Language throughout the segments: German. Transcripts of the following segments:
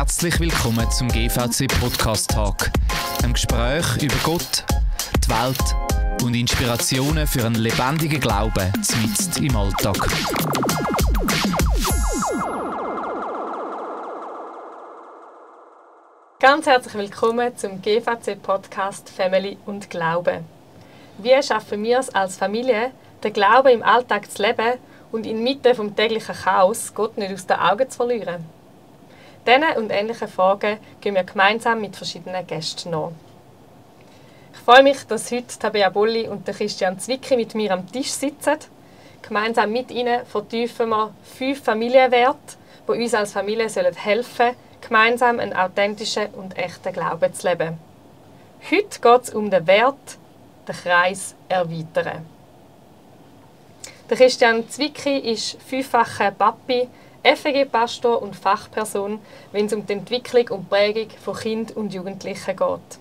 Herzlich willkommen zum GVC Podcast Talk, einem Gespräch über Gott, die Welt und Inspirationen für einen lebendigen Glauben mitten im Alltag. Ganz herzlich willkommen zum GVC Podcast Family und Glaube. Wie schaffen wir es als Familie, den Glauben im Alltag zu leben und inmitten vom täglichen Chaos Gott nicht aus den Augen zu verlieren? Diesen und ähnlichen Fragen gehen wir gemeinsam mit verschiedenen Gästen nach. Ich freue mich, dass heute Tabea Bulli und Christian Zwicky mit mir am Tisch sitzen. Gemeinsam mit ihnen vertiefen wir 5 Familienwerte, die uns als Familie helfen sollen, gemeinsam einen authentischen und echten Glauben zu leben. Heute geht es um den Wert, den Kreis erweitern. Der Christian Zwicky ist 5-facher Papi, FEG-Pastor und Fachperson, wenn es um die Entwicklung und Prägung von Kindern und Jugendlichen geht.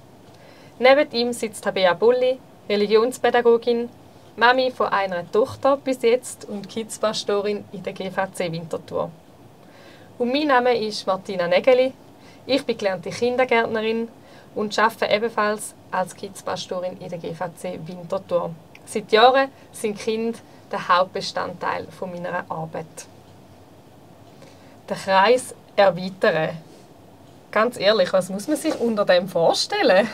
Neben ihm sitzt Tabea Bulli, Religionspädagogin, Mami von einer Tochter bis jetzt und Kids-Pastorin in der GVC Winterthur. Und mein Name ist Martina Nägeli. Ich bin gelernte Kindergärtnerin und arbeite ebenfalls als Kids-Pastorin in der GVC Winterthur. Seit Jahren sind Kinder der Hauptbestandteil meiner Arbeit. Den Kreis erweitern. Ganz ehrlich, was muss man sich unter dem vorstellen?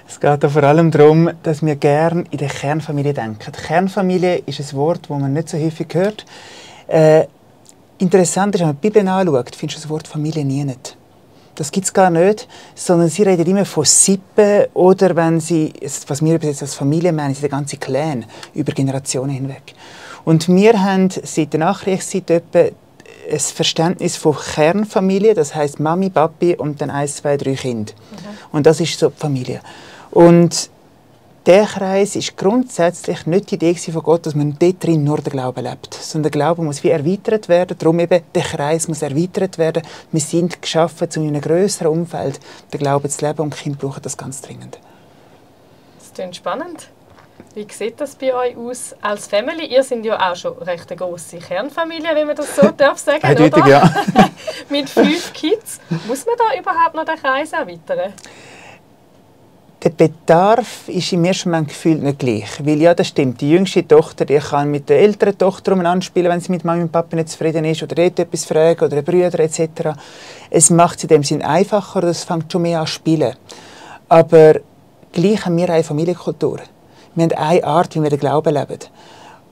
Es geht vor allem darum, dass wir gerne in der Kernfamilie denken. Die Kernfamilie ist ein Wort, das man nicht so häufig hört. Interessant ist, wenn man die Bibel anschaut, findest du das Wort Familie nie nicht. Das gibt es gar nicht, sondern sie reden immer von Sippen oder wenn sie, was wir jetzt als Familie meinen, sind der ganze Clan über Generationen hinweg. Und wir haben seit der Nachkriegszeit etwa ein Verständnis von Kernfamilie, das heisst Mami, Papi und dann 1, 2, 3 Kinder. Und das ist so die Familie. Und der Kreis ist grundsätzlich nicht die Idee von Gott, dass man dort drin nur den Glauben lebt. Sondern der Glaube muss wie erweitert werden. Darum eben, der Kreis muss erweitert werden. Wir sind geschaffen, um in einem grösseren Umfeld den Glauben zu leben und die Kinder brauchen das ganz dringend. Das klingt spannend. Wie sieht das bei euch aus als Family? Ihr seid ja auch schon recht eine grosse Kernfamilie, wenn man das so darf sagen, eindeutig, oder? Ja. Mit 5 Kids. Muss man da überhaupt noch den Kreis erweitern? Der Bedarf ist im ersten Moment gefühlt nicht gleich. Weil ja, das stimmt, die jüngste Tochter die kann mit der älteren Tochter umeinander spielen, wenn sie mit Mami und Papa nicht zufrieden ist oder dort etwas fragen oder Brüder etc. Es macht es in dem Sinn einfacher, das fängt schon mehr an zu spielen. Aber gleich haben wir eine Familienkultur. Wir haben eine Art, wie wir den Glauben leben.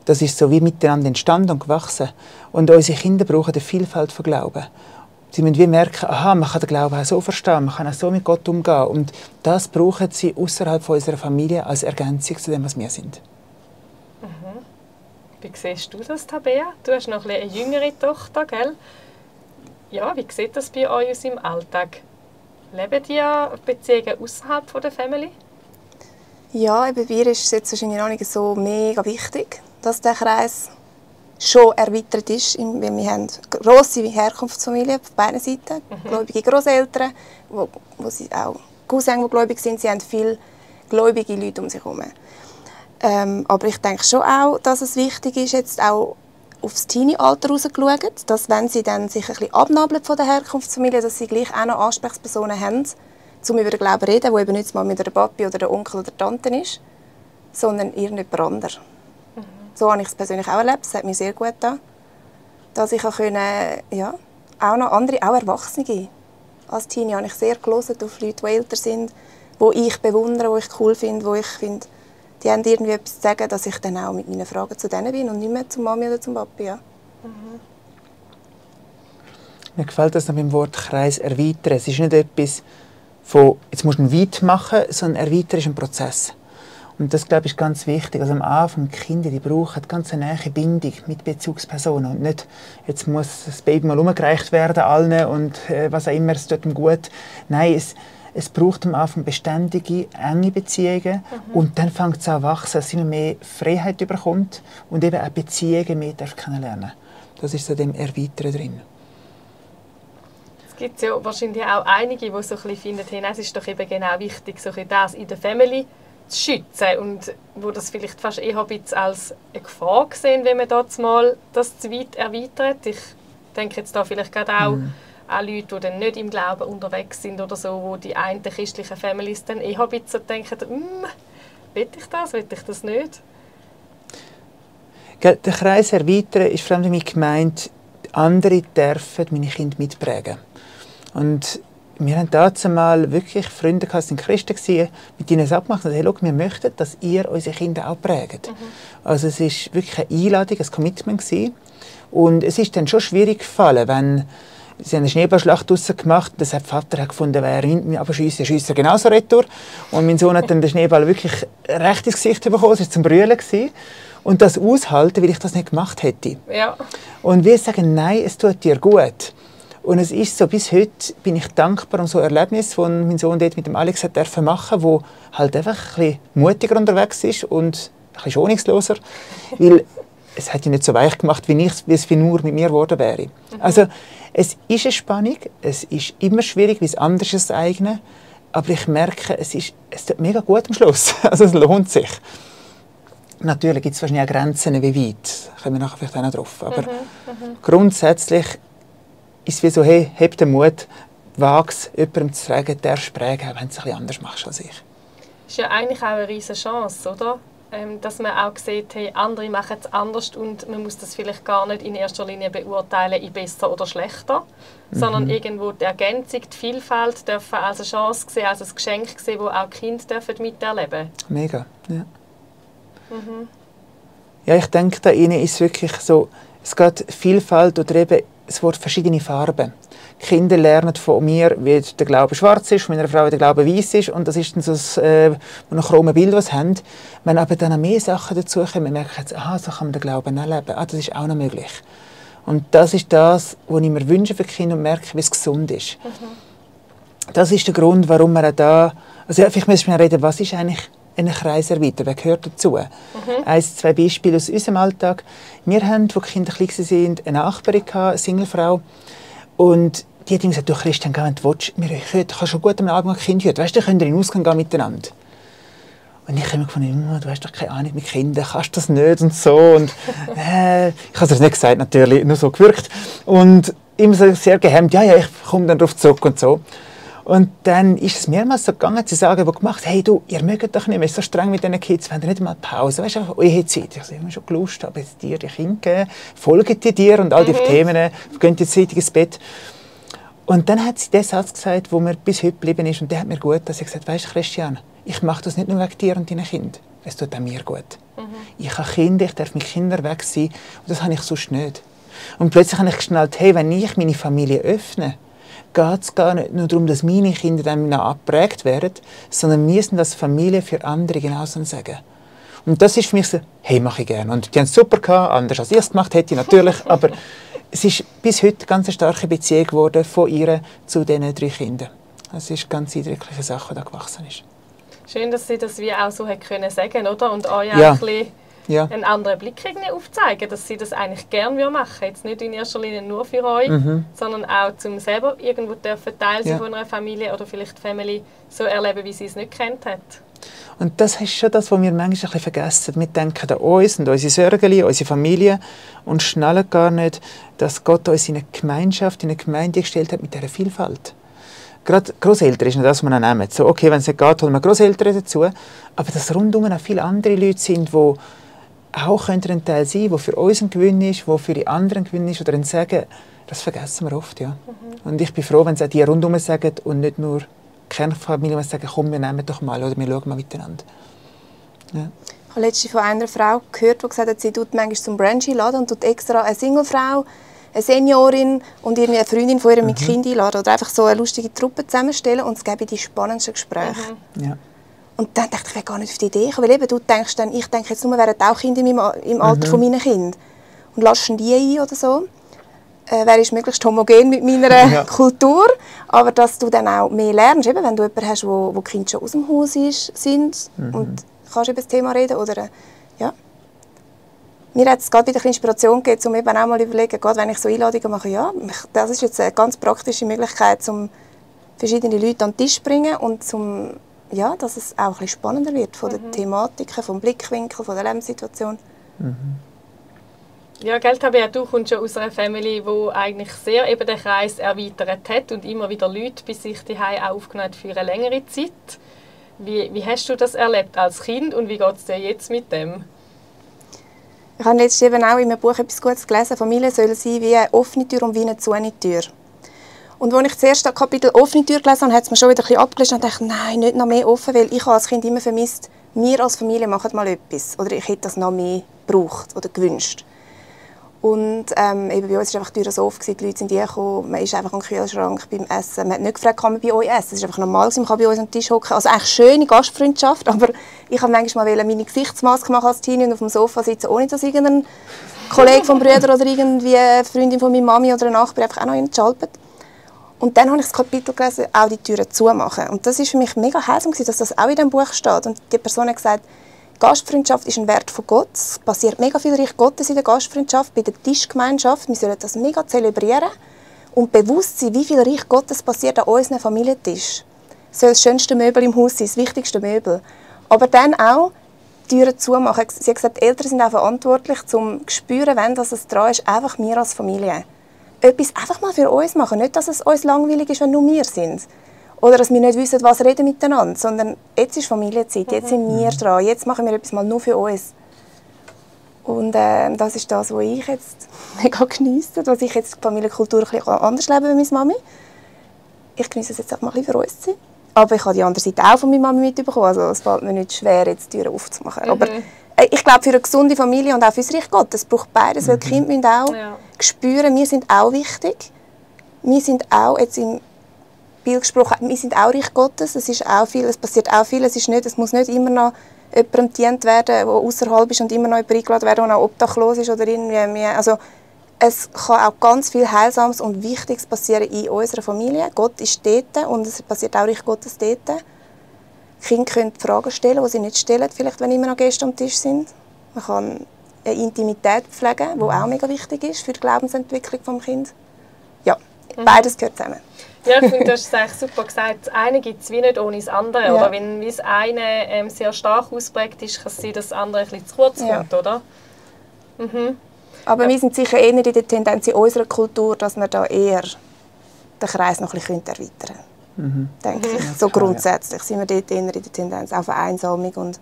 Das ist so wie miteinander entstanden und gewachsen. Und unsere Kinder brauchen eine Vielfalt von Glauben. Sie müssen wie merken, aha, man kann den Glauben auch so verstehen, man kann auch so mit Gott umgehen. Und das brauchen sie außerhalb unserer Familie als Ergänzung zu dem, was wir sind. Mhm. Wie siehst du das, Tabea? Du hast noch eine jüngere Tochter, gell? Ja, wie sieht das bei euch aus im Alltag? Leben die Beziehungen außerhalb der Familie? Ja, bei mir ist es jetzt wahrscheinlich noch nicht so mega wichtig, dass der Kreis schon erweitert ist. Wir haben grosse Herkunftsfamilien auf beiden Seiten, gläubige Grosseltern, wo sie auch Cousins, die gläubig sind. Sie haben viele gläubige Leute um sich herum. Aber ich denke schon auch, dass es wichtig ist, jetzt auch aufs Teenie-Alter rausgeschaut, dass wenn sie dann sich ein bisschen abnabeln von der Herkunftsfamilie, dass sie gleich auch noch Ansprechpersonen haben, um über den Glauben zu reden, der eben nicht mal mit der Papi oder der Onkel oder der Tante ist, sondern irgendjemand anderes. So habe ich es persönlich auch erlebt. Es hat mir sehr gut getan, dass ich auch noch andere, auch Erwachsene. Als Teenie habe ich sehr gehört auf Leute, die älter sind, die ich bewundere, die ich cool finde, wo ich finde, die haben irgendwie etwas zu sagen, dass ich dann auch mit meinen Fragen zu denen bin und nicht mehr zur Mami oder zum Papi. Ja. Mir gefällt das noch beim Wort Kreis erweitern. Es ist nicht etwas von, jetzt musst du ihn weit machen, sondern erweitern ist ein Prozess. Und das, glaube ich, ist ganz wichtig. Also am Anfang, die Kinder, die brauchen ganz eine nahe Bindung mit Bezugspersonen. Und nicht, jetzt muss das Baby mal umgereicht werden allen und was auch immer, es tut ihm gut. Nein, es braucht am Anfang beständige, enge Beziehungen. Und dann fängt es an zu wachsen, dass sie immer mehr Freiheit bekommt und eben auch Beziehungen mehr kennenlernen. Das ist so dem Erweitern drin. Es gibt ja wahrscheinlich auch einige, die so ein bisschen finden, hey, es ist doch eben genau wichtig, so das in der Family zu schützen und wo das vielleicht fast eher ein bisschen als eine Gefahr sehen, wenn man das mal zu weit erweitert. Ich denke jetzt da vielleicht gerade auch auch Leute, die dann nicht im Glauben unterwegs sind oder so, wo die einen christlichen Families dann eher ein bisschen denken, will ich das nicht? Den Kreis erweitern ist vor allem damit gemeint, andere dürfen meine Kinder mitprägen. Und wir haben dazu mal wirklich Freunde gehabt, die sind Christen waren, mit ihnen abgemacht und gesagt, hey, wir möchten, dass ihr unsere Kinder auch prägt. Also es war wirklich eine Einladung, ein Commitment gewesen. Und es ist dann schon schwierig gefallen, wenn sie eine Schneeballschlacht draussen gemacht haben. Der Vater hat gefunden, wer ihn aber schiessen genauso retour. Und mein Sohn hat dann den Schneeball wirklich recht ins Gesicht bekommen. Es war zum Brüllen gewesen. Und das aushalten, weil ich das nicht gemacht hätte. Ja. Und wir sagen, nein, es tut dir gut. Und es ist so, bis heute bin ich dankbar um so Erlebnisse, die mein Sohn dort mit dem Alex hat machen, wo halt einfach ein bisschen mutiger unterwegs ist und ein bisschen schonungsloser. Weil es hat ihn nicht so weich gemacht, wie es nur mit mir geworden wäre. Also es ist eine Spannung, es ist immer schwierig, wie es anders ist das eigene. Aber ich merke, es tut mega gut am Schluss. Also es lohnt sich. Natürlich gibt es wahrscheinlich auch Grenzen, wie weit. Da kommen wir nachher vielleicht auch noch drauf. Aber grundsätzlich ist es wie so, hey, hab den Mut, wage es, jemandem zu fragen, der prägen, wenn du es ein bisschen anders machst als ich. Das ist ja eigentlich auch eine riesige Chance, oder? Dass man auch sieht, hey, andere machen es anders und man muss das vielleicht gar nicht in erster Linie beurteilen, in besser oder schlechter, sondern irgendwo die Ergänzung, die Vielfalt dürfen als eine Chance sehen, als ein Geschenk sehen, das auch die Kinder miterleben dürfen. Mega, ja. Ja, ich denke, da innen ist wirklich so, es geht Vielfalt oder eben das Wort verschiedene Farben. Die Kinder lernen von mir, wie der Glaube schwarz ist, von meiner Frau, wie der Glaube weiß ist. Und das ist dann so ein chrome Bild, das sie haben. Wenn aber dann noch mehr Sachen dazukommen, merke ich jetzt, aha, so kann man den Glauben auch leben. Das ist auch noch möglich. Und das ist das, was ich mir wünsche für die Kinder und merke, wie es gesund ist. Das ist der Grund, warum wir auch da... Also ja, vielleicht müssen wir reden, was ist eigentlich einen Kreis erweitern, wer gehört dazu? 1, 2 Beispiele aus unserem Alltag. Wir haben, als die Kinder klein waren, eine Nachbarin, eine Singlefrau. Und die hat ihm gesagt, du Christian, wenn du willst, ich kann schon gut am Abend ein Kind hüten. Weißt du, könnt ihr in den Ausgang gehen miteinander. Und ich habe mir gefunden, du hast doch keine Ahnung mit Kindern, kannst das nicht und so. Und, ich habe es nicht gesagt, natürlich, nur so gewirkt. Und immer so sehr gehemmt, ja, ich komme dann darauf zurück und so. Und dann ist es mehrmals so gegangen, zu sagen, wo gemacht, hey du, ihr mögt doch nicht mehr, so streng mit diesen Kids, wenn ihr nicht mal Pause, weißt du, einfach eure Zeit. Ich habe schon Lust, aber jetzt dir die Kinder geben, folgen die dir und all die Themen, gehen jetzt zeitig ins Bett. Und dann hat sie den Satz gesagt, der mir bis heute geblieben ist, und der hat mir gut, dass sie gesagt hat, weisst du, Christian, ich mache das nicht nur wegen dir und deinen Kindern, es tut auch mir gut. Ich habe Kinder, ich darf mit Kindern weg sein, und das habe ich sonst nicht. Und plötzlich habe ich geschnallt, hey, wenn ich meine Familie öffne, geht es gar nicht nur darum, dass meine Kinder dann noch abgeprägt werden, sondern wir sind als Familie für andere genauso sagen. Und das ist für mich so, hey, mache ich gerne. Und die haben es super gehabt, anders als ich es gemacht hätte, natürlich. Aber es ist bis heute eine ganz starke Beziehung geworden von ihr zu diesen 3 Kindern. Es ist eine ganz eindrückliche Sache, die da gewachsen ist. Schön, dass Sie das wie auch so können sagen, oder? Und euch ja. ein bisschen einen anderen Blick aufzeigen, dass Sie das eigentlich gerne machen. Jetzt nicht in erster Linie nur für euch, sondern auch zum selber irgendwo Teil sein von einer Familie oder vielleicht die Family so erleben, wie sie es nicht kennt hat. Und das ist schon das, was wir manchmal ein bisschen vergessen. Wir denken an uns und unsere Sorgen, unsere Familie und schnallen gar nicht, dass Gott uns in eine Gemeinschaft, in eine Gemeinde gestellt hat mit dieser Vielfalt. Gerade Grosseltern ist nicht das, was man nimmt. So, okay, wenn es nicht geht, holen wir Grosseltern dazu. Aber dass rundum auch viele andere Leute sind, die auch ein Teil sein können, der für uns ein Gewinn ist, der für die anderen ein Gewinn ist. Oder ein Sagen, das vergessen wir oft. Ja. Und ich bin froh, wenn es auch die rundum sagen und nicht nur die Kernfamilie, die sagen, komm, wir nehmen doch mal oder wir schauen mal miteinander. Ja. Ich habe letztens von einer Frau gehört, die gesagt hat, sie tut manchmal zum Brunch einladen und tut extra eine Singlefrau, eine Seniorin und eine Freundin von ihr mit Kind einladen. Oder einfach so eine lustige Truppe zusammenstellen und es gäbe die spannendsten Gespräche. Ja. Und dann dachte ich, ich wäre gar nicht auf die Idee gekommen, weil eben, du denkst dann, ich denke jetzt nur, wären auch Kinder im Alter von meinen Kindern. Und lassen die ein oder so. Wäre es möglichst homogen mit meiner Kultur. Aber dass du dann auch mehr lernst, eben, wenn du jemanden hast, wo Kinder schon aus dem Haus sind und kannst über das Thema reden. Oder, ja. Mir hat es gerade wieder Inspiration gegeben, um eben auch mal zu überlegen, gerade wenn ich so Einladungen mache, ja, das ist jetzt eine ganz praktische Möglichkeit, um verschiedene Leute an den Tisch zu bringen und zum ja, dass es auch ein bisschen spannender wird von den Thematiken, vom Blickwinkel, von der Lebenssituation. Ja, gell, Tabea, du kommst schon aus einer Familie, die eigentlich sehr eben den Kreis erweitert hat und immer wieder Leute bei sich zu Hause aufgenommen hat für eine längere Zeit. Wie hast du das erlebt als Kind und wie geht es dir jetzt mit dem? Ich habe letztens eben auch in einem Buch etwas Gutes gelesen. Familie soll sein wie eine offene Tür und wie eine zugehende Tür. Und als ich das erste Kapitel «Offene Tür» gelesen habe, hat es mir schon wieder ein bisschen abgelöst und dachte, nein, nicht noch mehr offen, weil ich habe als Kind immer vermisst, wir als Familie machen mal etwas. Oder ich hätte das noch mehr gebraucht oder gewünscht. Und eben bei uns war einfach die Tür so offen, die Leute sind gekommen, man ist einfach am Kühlschrank beim Essen. Man hat nicht gefragt, kann man bei euch essen? Es ist einfach normal, man kann bei uns am Tisch hocken. Also eigentlich schöne Gastfreundschaft, aber ich habe manchmal meine Gesichtsmaske machen als Teenie und auf dem Sofa sitzen, ohne dass irgendein Kollege vom Bruder oder irgendwie eine Freundin von meiner Mami oder ein Nachbar einfach auch noch hinschalpert. Und dann habe ich das Kapitel gelesen, auch die Türen zumachen. Und das war für mich mega heilsam, dass das auch in diesem Buch steht. Und die Person hat gesagt, Gastfreundschaft ist ein Wert von Gott. Es passiert mega viel Reich Gottes in der Gastfreundschaft, bei der Tischgemeinschaft. Wir sollen das mega zelebrieren und bewusst sein, wie viel Reich Gottes passiert an unserem Familientisch. Es soll das schönste Möbel im Haus sein, das wichtigste Möbel. Aber dann auch die Türen zumachen. Sie hat gesagt, die Eltern sind auch verantwortlich, um zu spüren, wenn das dran ist, einfach wir als Familie. Etwas einfach mal für uns machen. Nicht, dass es uns langweilig ist, wenn nur wir sind. Oder dass wir nicht wissen, was reden miteinander. Sondern jetzt ist Familienzeit, jetzt sind wir dran. Jetzt machen wir etwas mal nur für uns. Und das ist das, was ich jetzt mega geniesse. Was ich jetzt die Familienkultur ein bisschen anders lebe als meine Mami. Ich genieße es jetzt auch mal ein bisschen für uns zu sein. Aber ich habe die andere Seite auch von meiner Mami mitbekommen. Also es fällt mir nicht schwer, jetzt die Türen aufzumachen. Aber ich glaube, für eine gesunde Familie und auch für das Reich Gottes braucht beides. Weil die Kinder müssen auch spüren, wir sind auch wichtig. Wir sind auch, jetzt im Bild gesprochen, wir sind auch Reich Gottes. Es ist auch viel, es passiert auch viel. Es muss nicht immer noch jemandem gedient werden, der außerhalb ist und immer noch jemand eingeladen werden, der auch obdachlos ist oder irgendwie mehr. Also es kann auch ganz viel Heilsames und Wichtiges passieren in unserer Familie. Gott ist dort und es passiert auch Reich Gottes dort. Kinder können Fragen stellen, die sie nicht stellen, vielleicht wenn immer noch Gäste am Tisch sind. Man kann eine Intimität pflegen, die auch mega wichtig ist für die Glaubensentwicklung des Kindes. Ja, beides gehört zusammen. Ja, ich finde, du hast es eigentlich super gesagt. Das eine gibt es wie nicht ohne das andere. Ja. Oder wenn das eine sehr stark ausprägt ist, kann es sein, dass das andere ein bisschen zu kurz kommt, oder? Aber wir sind sicher eher in der Tendenz in unserer Kultur, dass wir da eher den Kreis noch ein bisschen erweitern können. Denke ich. So grundsätzlich sind wir dort eher in der Tendenz, auch Vereinsamung und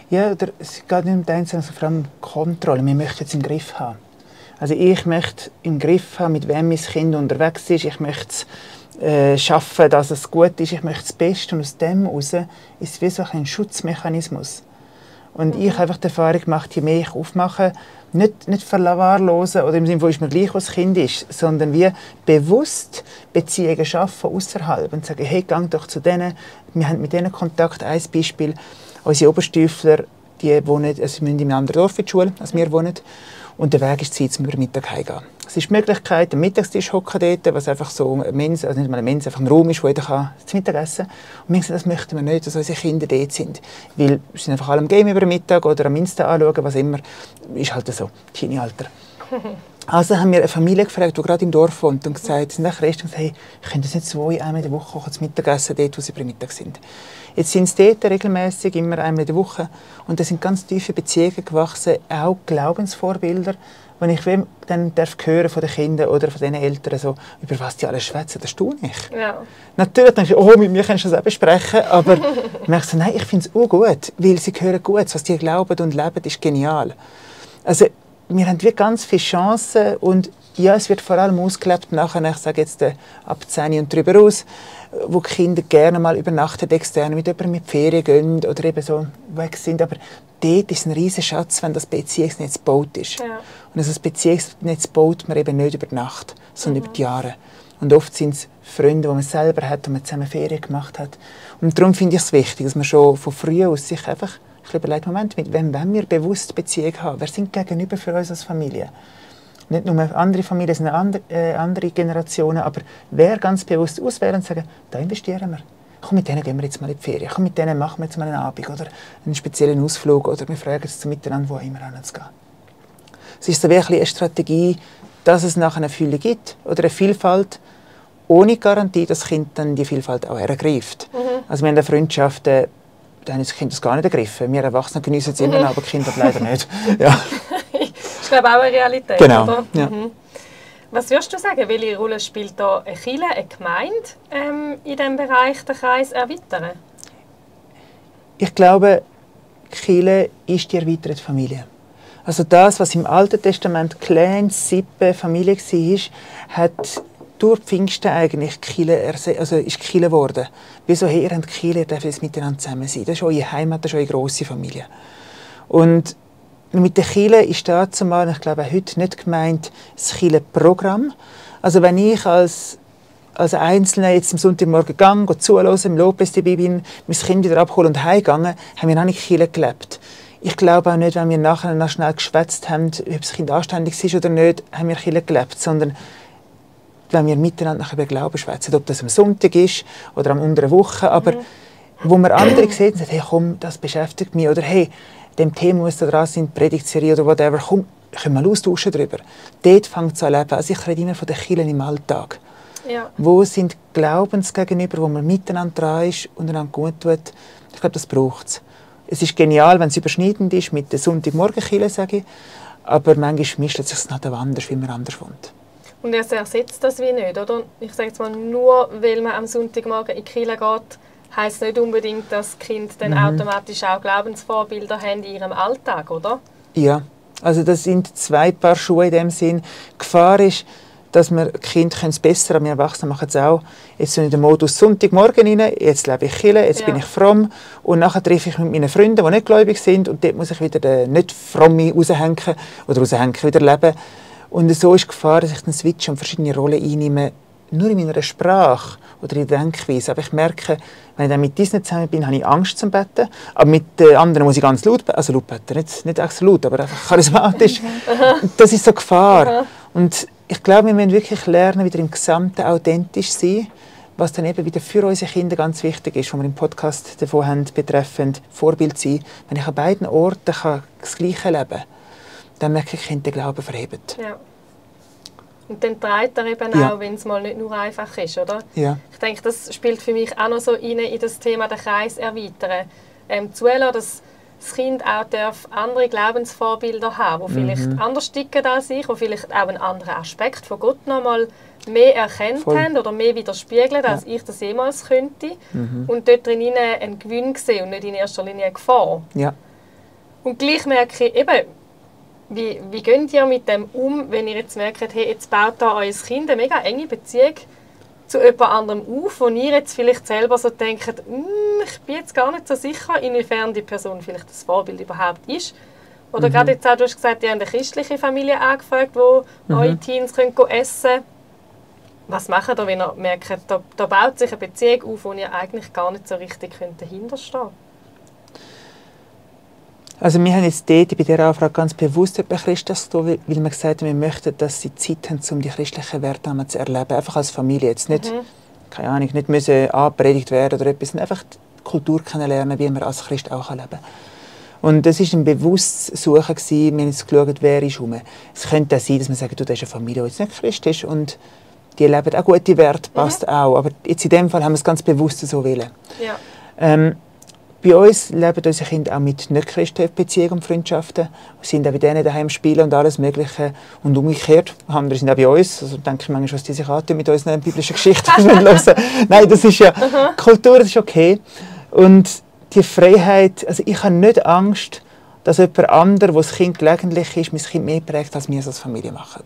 ja, oder es geht nicht um die Einzelnen, sondern vor allem Kontrolle. Wir möchten es im Griff haben. Also ich möchte im Griff haben, mit wem mein Kind unterwegs ist. Ich möchte es schaffen, dass es gut ist. Ich möchte das Beste. Und aus dem heraus ist es wie so ein Schutzmechanismus. Und ich habe einfach die Erfahrung gemacht, je mehr ich aufmache, nicht verwahrlosen oder im Sinne von, ist mir gleich, was das Kind ist, sondern wie bewusst Beziehungen schaffen außerhalb und sagen, hey, gang doch zu denen. Wir haben mit denen Kontakt. Ein Beispiel, unsere Oberstüfler, die wohnen, also sie müssen in einem anderen Dorf in die Schule, als wir wohnen. Und der Weg ist Zeit, zum über Mittag heimgehen. Es ist die Möglichkeit, am Mittagstisch hocken dort, was einfach so eine Mensa, also nicht mal eine Mensa, einfach ein Raum ist, wo jeder zum Mittag essen kann. Und wir sagen, das möchten wir nicht, dass unsere Kinder dort sind. Weil sie sind einfach alle am Game über den Mittag oder am Insta anschauen, was immer. Ist halt so, Teenie-Alter. Also haben wir eine Familie gefragt, die gerade im Dorf wohnt, und gesagt, sind nachher erst gesagt, hey, können das nicht 2 einmal in der Woche kochen, zum Mittagessen, dort, wo sie über Mittag sind. Jetzt sind sie dort regelmäßig, immer einmal in der Woche, und da sind ganz tiefe Beziehungen gewachsen, auch Glaubensvorbilder, wenn ich dann hören von den Kindern oder von den Eltern, so, über was die alle schwätzen, das tue ich. Ja. Natürlich denke ich, oh, mit mir kannst du das auch besprechen, aber ich merke so, nein, ich finde es auch gut, weil sie hören gut, was die glauben und leben, ist genial. Also, wir haben wirklich ganz viele Chancen und ja, es wird vor allem ausgelebt nachher, ich sage jetzt ab 10 und darüber aus, wo die Kinder gerne mal übernachten, extern mit jemandem mit Ferien gehen oder eben so weg sind. Aber dort ist ein riesiger Schatz, wenn das Beziehungsnetz gebaut ist. Ja. Und also das Beziehungsnetz baut man eben nicht über die Nacht, sondern über die Jahre. Und oft sind es Freunde, die man selber hat und man zusammen Ferien gemacht hat. Und darum finde ich es wichtig, dass man schon von früh aus sich einfach überlegt, Moment, mit wem wollen wir bewusst Beziehung haben? Wer sind gegenüber für uns als Familie? Nicht nur andere Familien, sondern andere Generationen, aber wer ganz bewusst auswählen und sagen, da investieren wir. Komm, mit denen gehen wir jetzt mal in die Ferien. Komm, mit denen machen wir jetzt mal einen Abend oder einen speziellen Ausflug oder wir fragen es miteinander, wo immer hinzugehen. Es ist so wirklich eine Strategie, dass es nachher eine Fülle gibt oder eine Vielfalt, ohne Garantie, dass das Kind dann die Vielfalt auch ergreift. Also wir haben Freundschaften, da haben das Kind das gar nicht ergriffen. Wir Erwachsenen genießen es immer noch, aber die Kinder leider nicht. Ja. ist, glaube ich, auch eine Realität, genau. Oder? Ja. Was würdest du sagen, welche Rolle spielt da eine Kirche, eine Gemeinde in diesem Bereich den Kreis erweitern? Ich glaube, die Kirche ist die erweiterte Familie. Also das, was im Alten Testament Clan, Sippe, Familie war, hat durch Pfingsten eigentlich ist die Kirche geworden. Wieso ihr habt die Kirche, ihr dürft jetzt miteinander zusammen sein. Das ist eure Heimat, das ist eure grosse Familie. Und mit der Kirche ist dazu mal, ich glaube auch heute nicht gemeint, das Kirchenprogramm. Also wenn ich als Einzelner jetzt am Sonntagmorgen gehe, zuhören, im Lobpreis dabei bin, mein Kind wieder abholen und heimgegangen, haben wir noch nicht Kirche gelebt. Ich glaube auch nicht, wenn wir nachher noch schnell geschwätzt haben, ob das Kind anständig ist oder nicht, haben wir Kirche gelebt, sondern wenn wir miteinander über Glauben schwätzen, ob das am Sonntag ist oder am unter der Woche, aber wo man andere sehen und sagen, hey, komm, das beschäftigt mich, oder hey, dem Thema muss da dran sein, Predigtserie oder whatever, komm, können wir austauschen darüber. Dort fängt es an zu leben. Also ich rede immer von den Kirchen im Alltag. Ja. Wo sind Glaubens gegenüber, wo man miteinander dran ist und einander gut tut. Ich glaube, das braucht es. Es ist genial, wenn es überschneidend ist mit der Sonntagmorgen-Kirche, sage ich. Aber manchmal mischt es sich nicht anders, wie man anders wohnt. Und er ersetzt das wie nicht, oder? Ich sage jetzt mal, nur weil man am Sonntagmorgen in die Kirche geht, heisst nicht unbedingt, dass die Kinder dann automatisch auch Glaubensvorbilder haben in ihrem Alltag, oder? Ja, also das sind zwei Paar Schuhe in dem Sinn. Die Gefahr ist, dass wir Kinder es besser, aber wir Erwachsene machen es auch. Jetzt sind in den Modus Sonntagmorgen rein, jetzt lebe ich Kirche, jetzt bin ich fromm und nachher treffe ich mit meinen Freunden, die nicht gläubig sind und dort muss ich wieder den nicht Fromme raushängen oder wieder leben. Und so ist die Gefahr, dass ich den Switch und verschiedene Rollen einnehme, nur in meiner Sprache oder in der Denkweise. Aber ich merke, wenn ich dann mit diesen zusammen bin, habe ich Angst zum Betten. Aber mit den anderen muss ich ganz laut beten. Also laut beten, nicht extra laut, aber einfach charismatisch. Das ist so die Gefahr. Und ich glaube, wir müssen wirklich lernen, wieder im Gesamten authentisch zu sein, was dann eben wieder für unsere Kinder ganz wichtig ist, was wir im Podcast davon haben, betreffend Vorbild sein. Wenn ich an beiden Orten das Gleiche leben kann, dann merke ich, Kinder den Glauben verheben. Ja. Und dann trägt er eben auch, wenn es mal nicht nur einfach ist, oder? Ja. Ich denke, das spielt für mich auch noch so rein in das Thema den Kreis erweitern. Zulassen, dass das Kind auch andere Glaubensvorbilder haben, die vielleicht anders ticken als ich, die vielleicht auch einen anderen Aspekt von Gott noch mal mehr erkannt haben oder mehr widerspiegeln, als ich das jemals könnte. Und dort drin einen Gewinn sehen und nicht in erster Linie eine Gefahr. Ja. Und gleich merke ich eben, wie geht ihr mit dem um, wenn ihr jetzt merkt, hey, jetzt baut da euer Kind eine mega enge Beziehung zu jemand anderem auf, wo ihr jetzt vielleicht selber so denkt, ich bin jetzt gar nicht so sicher, inwiefern die Person vielleicht das Vorbild überhaupt ist. Oder gerade jetzt auch, du hast gesagt, ihr habt eine christliche Familie angefragt, wo eure Teens können essen können. Was macht ihr, wenn ihr merkt, da baut sich eine Beziehung auf, wo ihr eigentlich gar nicht so richtig dahinterstehen könnt? Also wir haben jetzt dort bei dieser Anfrage ganz bewusst etwas Christliches getan, weil wir gesagt haben, wir möchten, dass sie Zeit haben, um die christlichen Werte zu erleben. Einfach als Familie. Jetzt nicht, keine Ahnung, nicht müssen angepredigt werden oder etwas, sondern einfach die Kultur kennenlernen, wie man als Christ auch leben kann. Und das war ein bewusstes Suchen. Wir haben jetzt geschaut, wer ist herum. Es könnte auch sein, dass man sagt, das ist eine Familie, die jetzt nicht Christ ist und die leben auch gute Werte, passt auch. Aber jetzt in dem Fall haben wir es ganz bewusst so wollen. Ja. Bei uns leben unsere Kinder auch mit nicht-christlichen Beziehungen und Freundschaften. Wir sind auch bei denen daheim spielen und alles Mögliche. Und umgekehrt, andere sind auch bei uns. Also denke ich manchmal, was die sich antun mit unseren biblischen Geschichten hören. Nein, das ist ja Kultur, das ist okay. Und die Freiheit, also ich habe nicht Angst, dass jemand anderes, wo das Kind gelegentlich ist, mein Kind mehr prägt, als wir es als Familie machen.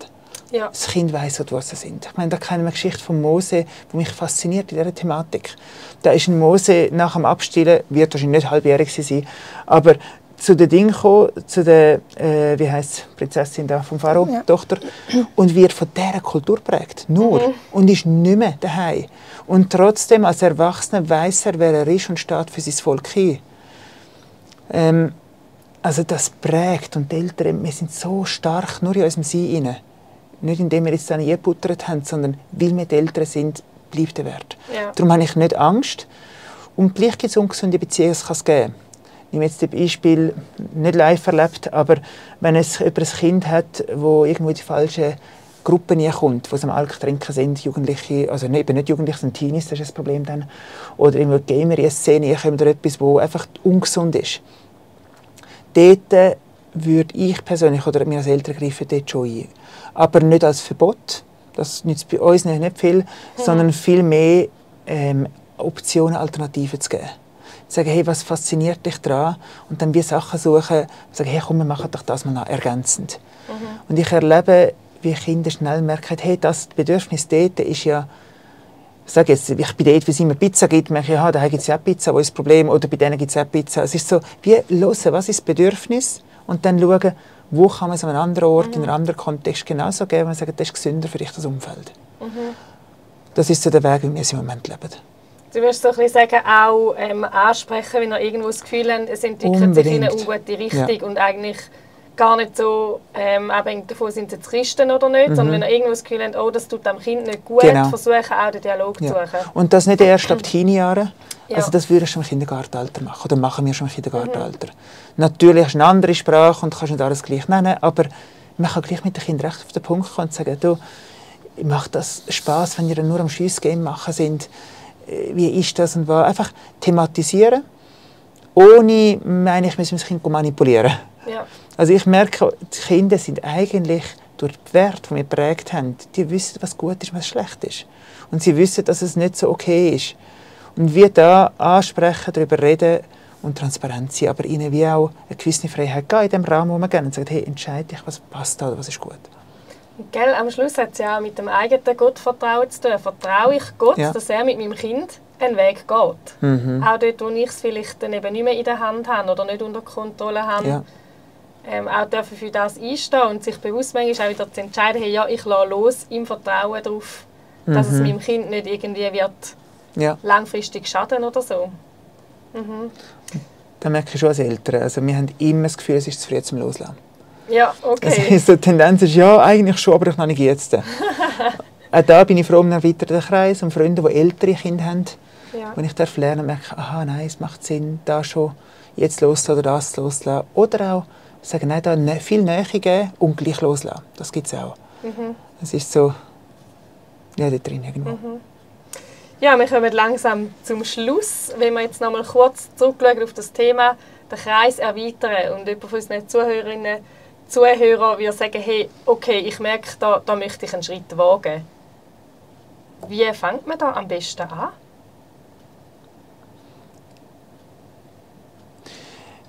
Ja. Das Kind weiss, wo sie sind. Ich meine, da kennen wir eine Geschichte von Mose, die mich fasziniert in dieser Thematik. Da ist ein Mose nach dem Abstillen, wird wahrscheinlich nicht halbjährig sein, aber zu den Dingen gekommen, zu der, wie heisst Prinzessin da vom Pharao, Tochter, und wird von dieser Kultur geprägt. Nur. Und ist nicht mehr daheim. Und trotzdem, als Erwachsener weiss er, wer er ist und steht für sein Volk ein. Also das prägt. Und die Eltern, wir sind so stark nur in unserem Sein. Nicht indem wir jetzt eingebuttert haben, sondern weil wir die Eltern sind, bleibt der Wert. Ja. Darum habe ich nicht Angst. Und gleich gibt es ungesunde Beziehungen, das kann es geben. Ich nehme jetzt das Beispiel, nicht live erlebt, aber wenn jemand ein Kind hat, das irgendwo in die falsche Gruppe kommt, wo sie am Alk trinken sind, Jugendliche, also nicht Jugendliche, sondern Teenies, das ist das Problem dann. Oder irgendwo Gamer in eine Szene kommt oder etwas, das einfach ungesund ist. Dort würde ich persönlich oder wir als Eltern greifen dort schon ein. Aber nicht als Verbot, das nützt bei uns nicht viel, sondern viel mehr Optionen, Alternativen zu geben. Sagen, hey, was fasziniert dich daran? Und dann wie Sachen suchen, sagen, hey, komm, wir machen doch das mal noch ergänzend. Und ich erlebe, wie Kinder schnell merken, hey, das Bedürfnis dort ist ja, ich sage jetzt, ich bin dort, wie es immer Pizza gibt, merke ich, ja, da gibt es ja auch Pizza, wo ist das Problem? Oder bei denen gibt es auch Pizza. Es ist so, wie hören, was ist das Bedürfnis? Und dann schauen, wo kann man es an einem anderen Ort, in einem anderen Kontext genauso geben, und sagen, das ist gesünder für dich, das Umfeld. Das ist so der Weg, wie wir es im Moment leben. Du würdest so ein bisschen sagen, auch ansprechen, wenn ihr irgendwo das Gefühl habt, es entwickelt sich in eine ungute Richtung und eigentlich gar nicht so abhängig davon, sind sie jetzt Christen oder nicht, sondern wenn ihr irgendwo das Gefühl habt, oh, das tut dem Kind nicht gut, versuchen auch den Dialog zu suchen. Und das nicht erst ab Teenie-Jahren. Also das würde ich schon im Kindergartenalter machen, oder machen wir schon im Kindergartenalter. Natürlich ist eine andere Sprache und kannst nicht alles gleich nennen, aber man kann gleich mit den Kindern recht auf den Punkt kommen und sagen, du, macht das Spass, wenn ihr nur am Schiessgame machen sind, wie ist das und was. Einfach thematisieren, ohne, meine ich, müssen wir das Kind manipulieren. Ja. Also ich merke, die Kinder sind eigentlich durch die Werte, die wir geprägt haben, die wissen, was gut ist und was schlecht ist. Und sie wissen, dass es nicht so okay ist. Und wir da ansprechen, darüber reden und transparent sein, aber ihnen wie auch eine gewisse Freiheit geben in dem Rahmen, wo wir gehen und sagen, hey, entscheide dich, was passt da oder was ist gut. Gell, am Schluss hat es ja auch mit dem eigenen Gottvertrauen zu tun. Vertraue ich Gott, dass er mit meinem Kind einen Weg geht? Auch dort, wo ich es vielleicht dann eben nicht mehr in der Hand habe oder nicht unter Kontrolle habe. Ja. Auch dürfen für das einstehen und sich bewusst manchmal auch wieder zu entscheiden, hey, ja, ich lasse los im Vertrauen darauf, dass es meinem Kind nicht irgendwie wird langfristig schaden oder so. Das merke ich schon als Eltern. Also wir haben immer das Gefühl, es ist zu früh zum Loslassen. Ja, okay. Also die Tendenz ist ja, eigentlich schon, aber ich noch nicht jetzt. Auch da bin ich froh um einen erweiterten Kreis und Freunde, die ältere Kinder haben, wo ich darf lernen merke, aha, nein, es macht Sinn, da schon jetzt loszulassen oder das loszulassen. Oder auch sagen, nein, da viel Nähe geben und gleich loslassen. Das gibt es auch. Es ist so, ja, da drin irgendwo. Ja, wir kommen langsam zum Schluss. Wenn wir jetzt noch mal kurz zurückschauen auf das Thema, den Kreis erweitern und jemand von unseren Zuhörern würde sagen, hey, okay, ich merke, da möchte ich einen Schritt wagen. Wie fängt man da am besten an?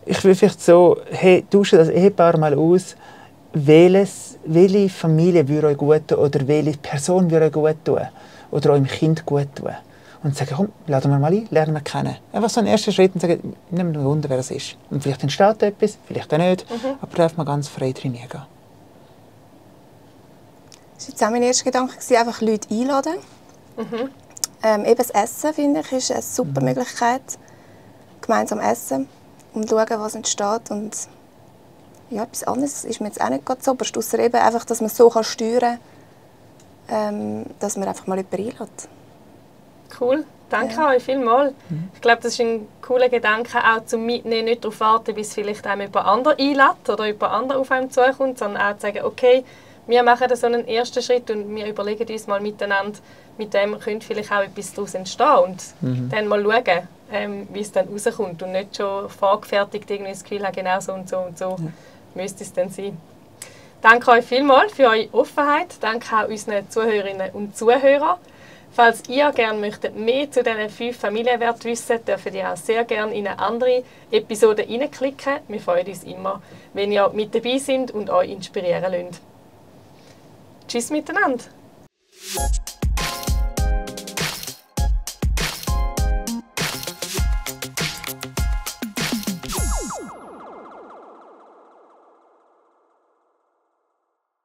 Ich will vielleicht so, hey, tausche das Ehepaar mal aus, welche Familie würde euch gut tun oder welche Person würde euch gut tun oder eurem Kind gut tun. Und sagen, komm, laden wir mal ein, lernen wir kennen. Einfach so einen ersten Schritt und sagen, nimm ein Wunder, wer es ist. Und vielleicht entsteht etwas, vielleicht auch nicht, aber darf man ganz frei drin gehen. Das war jetzt auch mein erster Gedanke, einfach Leute einladen. Eben das Essen, finde ich, ist eine super Möglichkeit. Gemeinsam essen und schauen, was entsteht. Und ja, etwas anderes ist mir jetzt auch nicht gerade so, aber ausser eben einfach, dass man so steuern kann, dass man einfach mal jemanden einlädt. Cool, danke euch vielmals. Ich glaube, das ist ein cooler Gedanke, auch zum Mitnehmen, nicht darauf warten, bis vielleicht einem jemand anderes einlädt oder jemand anderes auf einem zukommt, sondern auch zu sagen, okay, wir machen so einen ersten Schritt und wir überlegen uns mal miteinander, mit dem könnte vielleicht auch etwas daraus entstehen und dann mal schauen, wie es dann rauskommt und nicht schon vorgefertigt irgendwie das Gefühl haben, genau so und so und so müsste es dann sein. Danke euch vielmals für eure Offenheit, danke auch unseren Zuhörerinnen und Zuhörern. Falls ihr gerne möchtet mehr zu diesen 5 Familienwerten wissen, dürft ihr auch sehr gerne in eine andere Episode reinklicken. Wir freuen uns immer, wenn ihr mit dabei seid und euch inspirieren lasst. Tschüss miteinander!